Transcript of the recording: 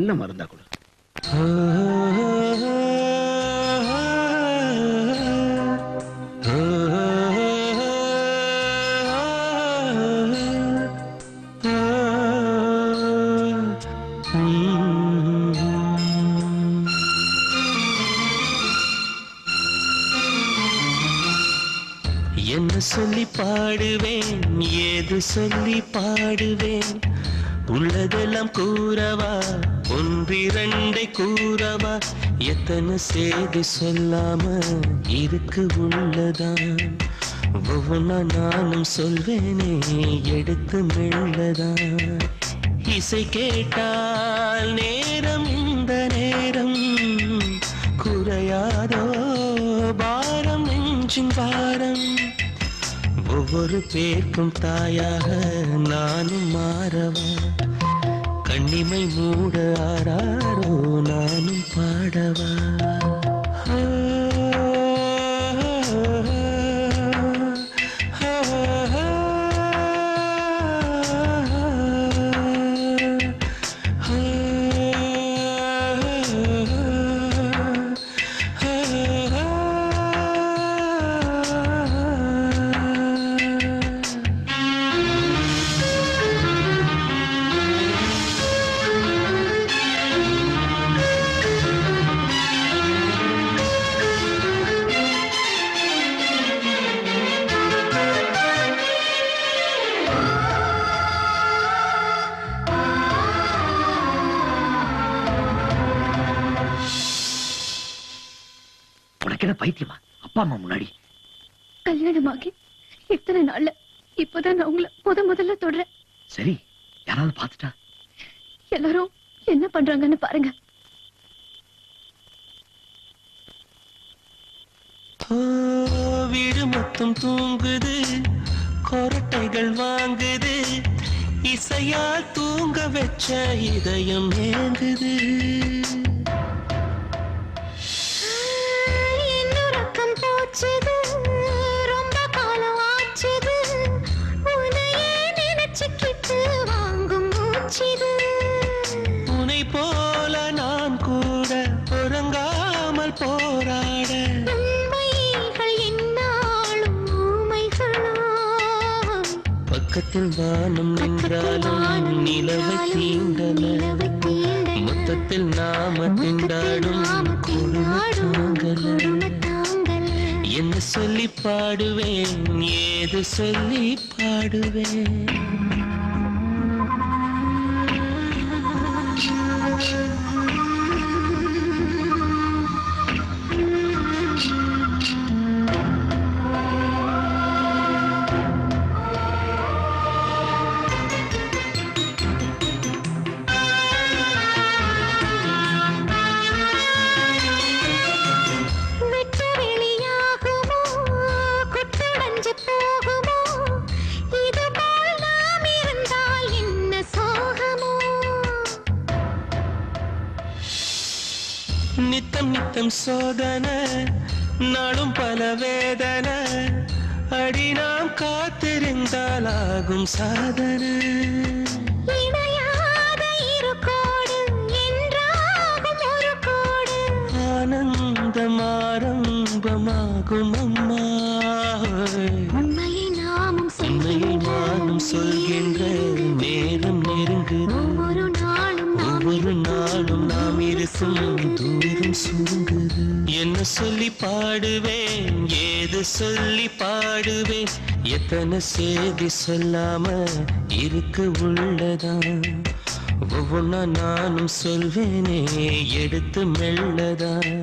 நல்ல மருந்தா கொடு. என்ன சொல்லி பாடுவேன், ஏது சொல்லி பாடுவேன், உள்ளதெல்லாம் கூறவா, ஒன்றிரண்டை கூறவா, எத்தனை செய்தி சொல்லாம இருக்கு உள்ளதான், ஒவ்வொன்னா நானும் சொல்வேனே எடுத்து மெல்லதான். இசை கேட்டால் நேரம் இந்த நேரம் குறையாதோ பாரம் நெஞ்சின் பாரம், ஒவ்வொரு பேர்க்கும் தாயாக நானும் மாறவா, கண்ணிமை மூட ஆராரோ நானும் பாடவா. பைத்தியமா? அப்பா அம்மா முன்னாடி கல்யாணமாகி இத்தனை நாள்ல இப்பதான் நான் உங்களை முதல்ல தொடறேன். சரி, யாராவது பார்த்துட்டா? எல்லாரும் என்ன பண்றாங்கன்னு பாருங்க. வீடு மொத்தம் தூங்குது, கொரட்டைகள் வாங்குது, இசையால் தூங்க வச்ச இதயம் ஏங்குது. ரொம்ப காலம் ஆச்சுது, உன்னையே நினைச்சுக்கிட்டு வாங்கும் மூச்சுது. உன்னை போல நான் கூட உறங்காமல் போராட, உண்மைகள் என்னாலும் ஊமைகளா, பக்கத்தில் வானம் நின்றாலும் நிலவை தீண்டல, மொத்தத்தில் நாம திண்டாடும் குடும்பத்தாங்கல. என்ன சொல்லி பாடுவேன், ஏது சொல்லி பாடுவேன். நித்தம் நித்தம் சோதனை, நாளும் பல வேதனை, அடி நாம் காத்திருந்தால் ஆகும் சாதனை. இணையாத இரு கோடு என்றாகும் ஒரு கோடு, ஆனந்தம் ஆரம்பமாகும் அம்மா. உண்மையை நாமும் சொல்கின்ற நேரம் நெருங்குது, ஒவ்வொரு நாளும் நாம் இருக்கும் தூரம் சுருங்குது. என்ன சொல்லி பாடுவேன், ஏது சொல்லி பாடுவேன், எத்தனை செய்தி சொல்லாம இருக்கு உள்ளதான், ஒவ்வொன்னா நானும் சொல்வேனே எடுத்து மெல்லதான்.